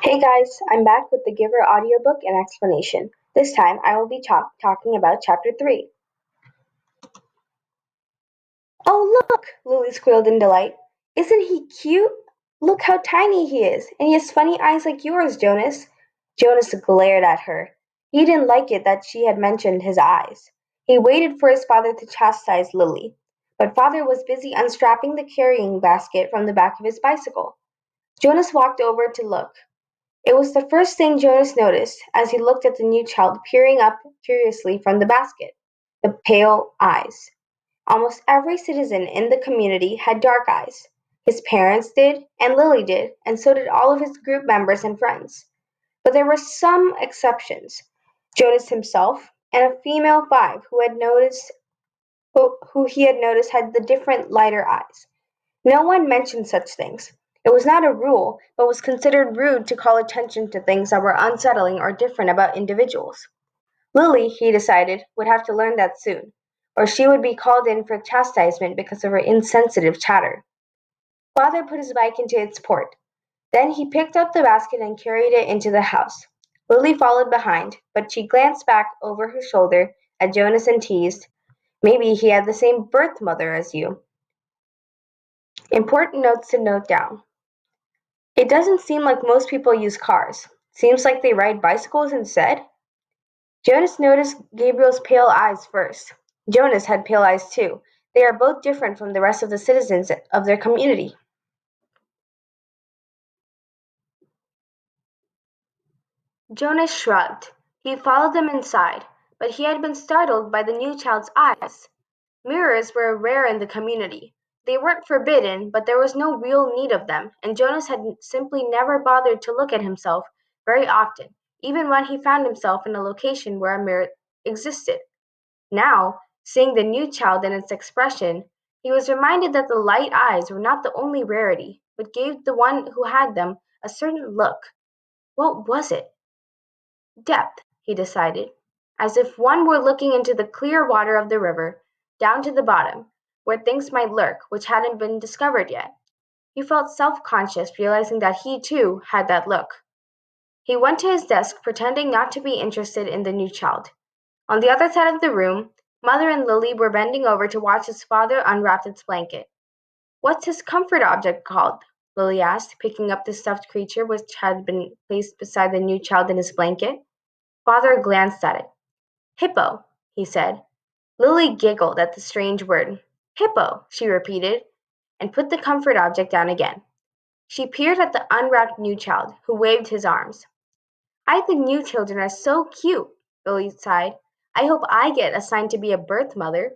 Hey guys, I'm back with the Giver audiobook and explanation. This time I will be talking about Chapter 3. Oh, look! Lily squealed in delight. Isn't he cute? Look how tiny he is, and he has funny eyes like yours, Jonas. Jonas glared at her. He didn't like it that she had mentioned his eyes. He waited for his father to chastise Lily, but father was busy unstrapping the carrying basket from the back of his bicycle. Jonas walked over to look. It was the first thing Jonas noticed as he looked at the new child peering up curiously from the basket. The pale eyes. Almost every citizen in the community had dark eyes. His parents did, and Lily did, and so did all of his group members and friends. But there were some exceptions. Jonas himself, and a female five who he had noticed had the different lighter eyes. No one mentioned such things. It was not a rule, but was considered rude to call attention to things that were unsettling or different about individuals. Lily, he decided, would have to learn that soon, or she would be called in for chastisement because of her insensitive chatter. Father put his bike into its port. Then he picked up the basket and carried it into the house. Lily followed behind, but she glanced back over her shoulder at Jonas and teased, "Maybe he had the same birth mother as you." Important notes to note down. It doesn't seem like most people use cars. Seems like they ride bicycles instead. Jonas noticed Gabriel's pale eyes first. Jonas had pale eyes too. They are both different from the rest of the citizens of their community. Jonas shrugged. He followed them inside, but he had been startled by the new child's eyes. Mirrors were rare in the community. They weren't forbidden, but there was no real need of them, and Jonas had simply never bothered to look at himself very often, even when he found himself in a location where a mirror existed. Now, seeing the new child and its expression, he was reminded that the light eyes were not the only rarity, but gave the one who had them a certain look. What was it? Depth, he decided, as if one were looking into the clear water of the river, down to the bottom, where things might lurk which hadn't been discovered yet. He felt self-conscious, realizing that he, too, had that look. He went to his desk, pretending not to be interested in the new child. On the other side of the room, Mother and Lily were bending over to watch his father unwrap its blanket. "What's his comfort object called?" Lily asked, picking up the stuffed creature which had been placed beside the new child in his blanket. Father glanced at it. "Hippo," he said. Lily giggled at the strange word. "Hippo," she repeated, and put the comfort object down again. She peered at the unwrapped new child, who waved his arms. "I think new children are so cute," Lily sighed. "I hope I get assigned to be a birth mother."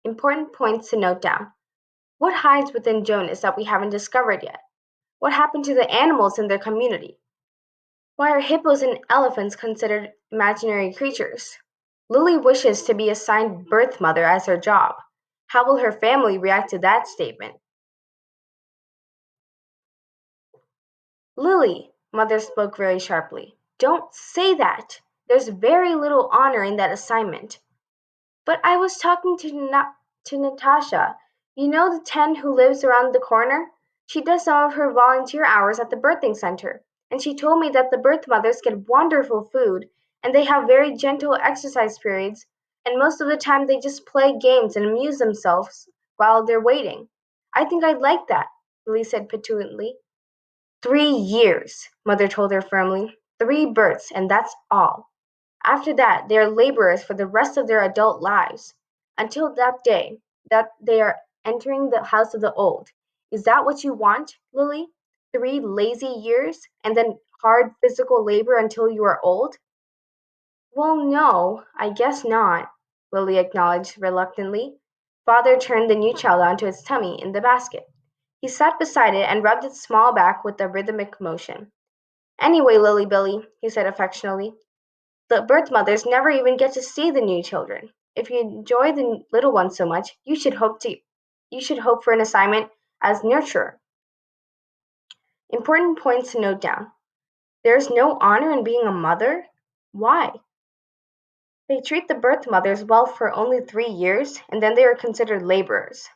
Important points to note down. What hides within Jonas that we haven't discovered yet? What happened to the animals in their community? Why are hippos and elephants considered imaginary creatures? Lily wishes to be assigned birth mother as her job. How will her family react to that statement? "Lily," Mother spoke very sharply, "don't say that. There's very little honor in that assignment." "But I was talking to Natasha. You know the 10 who lives around the corner? She does some of her volunteer hours at the birthing center, and she told me that the birth mothers get wonderful food, and they have very gentle exercise periods, and most of the time they just play games and amuse themselves while they're waiting. I think I'd like that," Lily said petulantly. "3 years," Mother told her firmly. "3 births, and that's all. After that they are laborers for the rest of their adult lives, until that day that they are entering the house of the old. Is that what you want, Lily? 3 lazy years, and then hard physical labor until you are old?" "Well, no, I guess not," Lily acknowledged reluctantly. Father turned the new child onto its tummy in the basket. He sat beside it and rubbed its small back with a rhythmic motion. "Anyway, Lily Billy," he said affectionately, "the birth mothers never even get to see the new children. If you enjoy the little ones so much, you should hope for an assignment as nurturer." Important points to note down. There is no honor in being a mother? Why? They treat the birth mothers well for only 3 years, and then they are considered laborers.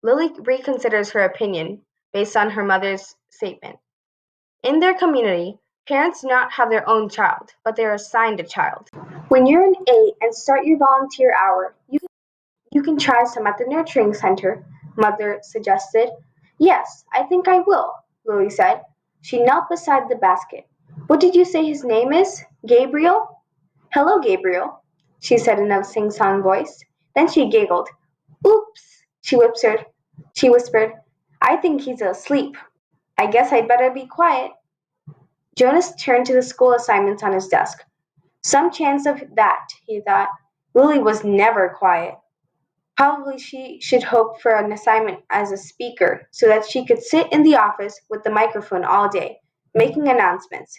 Lily reconsiders her opinion based on her mother's statement. In their community, parents do not have their own child, but they are assigned a child. When you're an 8 and start your volunteer hour, you can try some at the nurturing center, Mother suggested. Yes, I think I will, Lily said. She knelt beside the basket. What did you say his name is? Gabriel? Hello, Gabriel, she said in a sing-song voice. Then she giggled. Oops, She whispered, I think he's asleep. I guess I'd better be quiet. Jonas turned to the school assignments on his desk. Some chance of that, he thought. Lily was never quiet. Probably she should hope for an assignment as a speaker so that she could sit in the office with the microphone all day, making announcements.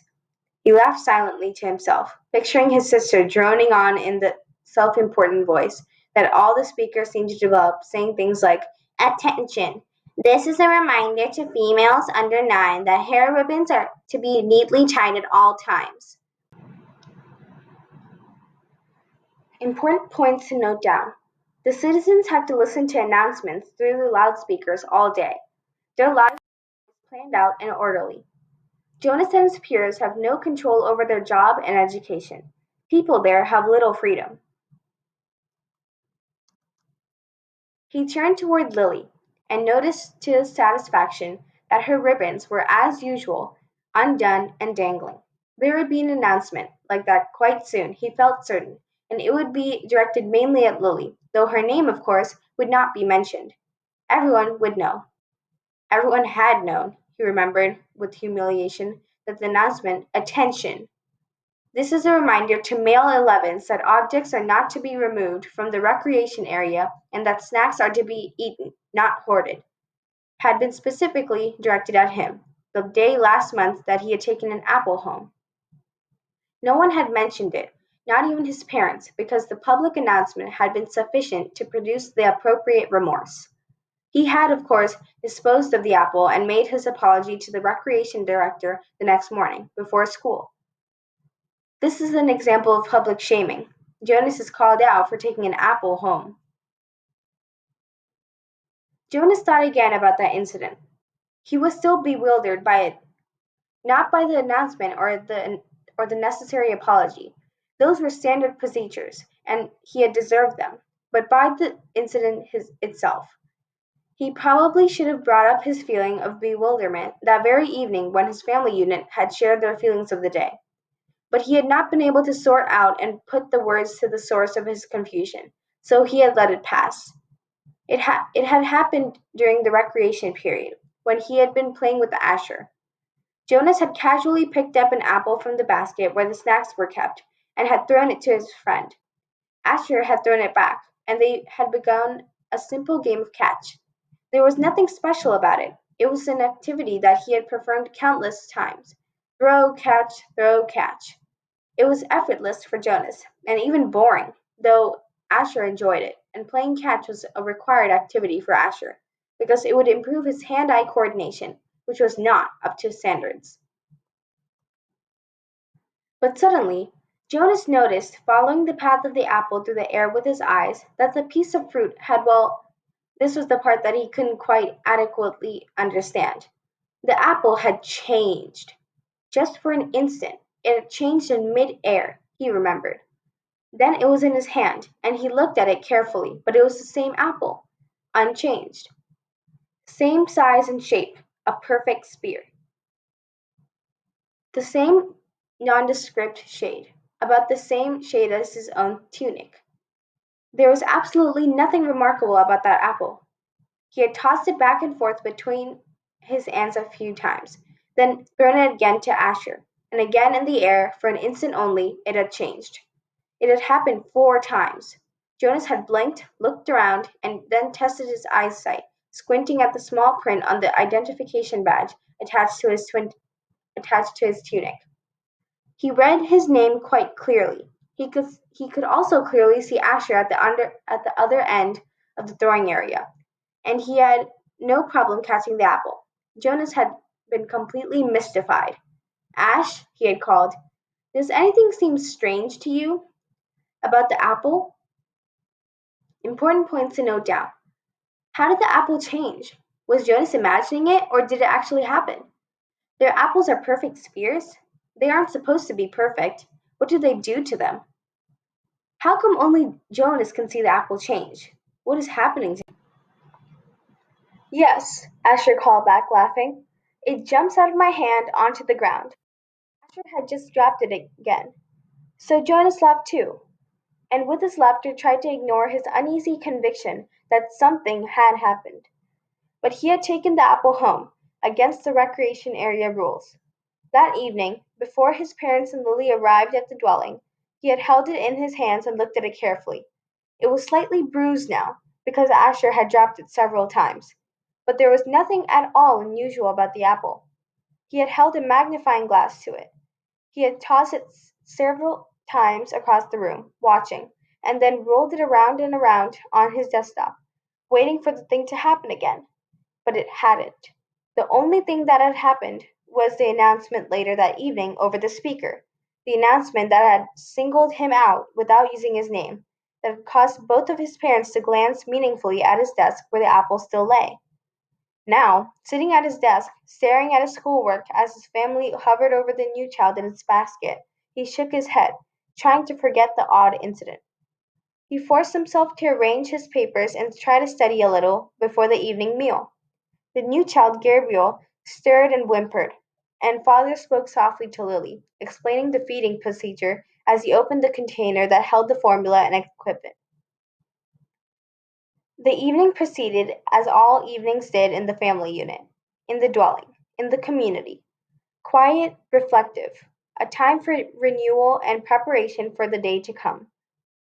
He laughed silently to himself, picturing his sister droning on in the self-important voice that all the speakers seemed to develop, saying things like, Attention! This is a reminder to females under 9 that hair ribbons are to be neatly tied at all times. Important points to note down. The citizens have to listen to announcements through the loudspeakers all day. Their lives are planned out and orderly. Jonas and his peers have no control over their job and education. People there have little freedom. He turned toward Lily and noticed to his satisfaction that her ribbons were as usual, undone and dangling. There would be an announcement like that quite soon, he felt certain, and it would be directed mainly at Lily, though her name, of course, would not be mentioned. Everyone would know. Everyone had known, he remembered with humiliation, that the announcement, Attention! This is a reminder to male 11s that objects are not to be removed from the recreation area and that snacks are to be eaten, not hoarded, had been specifically directed at him, the day last month that he had taken an apple home. No one had mentioned it, not even his parents, because the public announcement had been sufficient to produce the appropriate remorse. He had, of course, disposed of the apple and made his apology to the recreation director the next morning, before school. This is an example of public shaming. Jonas is called out for taking an apple home. Jonas thought again about that incident. He was still bewildered by it, not by the announcement or the necessary apology. Those were standard procedures, and he had deserved them, but by the incident itself. He probably should have brought up his feeling of bewilderment that very evening when his family unit had shared their feelings of the day. But he had not been able to sort out and put the words to the source of his confusion, so he had let it pass. It had happened during the recreation period, when he had been playing with Asher. Jonas had casually picked up an apple from the basket where the snacks were kept, and had thrown it to his friend. Asher had thrown it back, and they had begun a simple game of catch. There was nothing special about it. It was an activity that he had performed countless times. Throw, catch. It was effortless for Jonas, and even boring, though Asher enjoyed it, and playing catch was a required activity for Asher, because it would improve his hand-eye coordination, which was not up to standards. But suddenly, Jonas noticed, following the path of the apple through the air with his eyes, that the piece of fruit had, well, this was the part that he couldn't quite adequately understand. The apple had changed. Just for an instant, it had changed in mid-air, he remembered. Then it was in his hand, and he looked at it carefully, but it was the same apple, unchanged. Same size and shape, a perfect sphere. The same nondescript shade, about the same shade as his own tunic. There was absolutely nothing remarkable about that apple. He had tossed it back and forth between his hands a few times, then thrown it again to Asher, and again in the air, for an instant only, it had changed. It had happened 4 times. Jonas had blinked, looked around, and then tested his eyesight, squinting at the small print on the identification badge attached to his tunic. He read his name quite clearly. He could also clearly see Asher at the other end of the throwing area, and he had no problem catching the apple. Jonas had been completely mystified. Ash, he had called, does anything seem strange to you about the apple? Important points to note down. How did the apple change? Was Jonas imagining it, or did it actually happen? Their apples are perfect spheres? They aren't supposed to be perfect. What do they do to them? How come only Jonas can see the apple change? What is happening to him? Yes, Asher called back, laughing. It jumps out of my hand onto the ground. Asher had just dropped it again. So Jonas laughed too, and with his laughter tried to ignore his uneasy conviction that something had happened. But he had taken the apple home, against the recreation area rules. That evening, before his parents and Lily arrived at the dwelling, he had held it in his hands and looked at it carefully. It was slightly bruised now, because Asher had dropped it several times. But there was nothing at all unusual about the apple. He had held a magnifying glass to it. He had tossed it several times across the room, watching, and then rolled it around and around on his desktop, waiting for the thing to happen again. But it hadn't. The only thing that had happened was the announcement later that evening over the speaker, the announcement that had singled him out without using his name, that had caused both of his parents to glance meaningfully at his desk where the apple still lay. Now, sitting at his desk, staring at his schoolwork as his family hovered over the new child in its basket, he shook his head, trying to forget the odd incident. He forced himself to arrange his papers and try to study a little before the evening meal. The new child, Gabriel, stirred and whimpered, and father spoke softly to Lily, explaining the feeding procedure as he opened the container that held the formula and equipment. The evening proceeded as all evenings did in the family unit, in the dwelling, in the community. Quiet, reflective, a time for renewal and preparation for the day to come.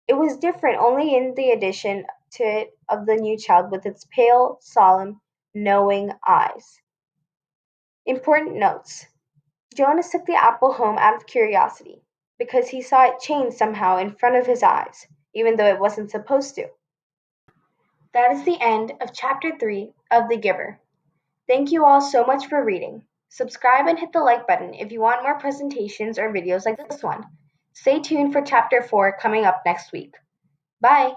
It was different only in the addition to it of the new child with its pale, solemn, knowing eyes. Important notes. Jonas took the apple home out of curiosity, because he saw it change somehow in front of his eyes, even though it wasn't supposed to. That is the end of Chapter 3 of The Giver. Thank you all so much for reading. Subscribe and hit the like button if you want more presentations or videos like this one. Stay tuned for Chapter 4 coming up next week. Bye!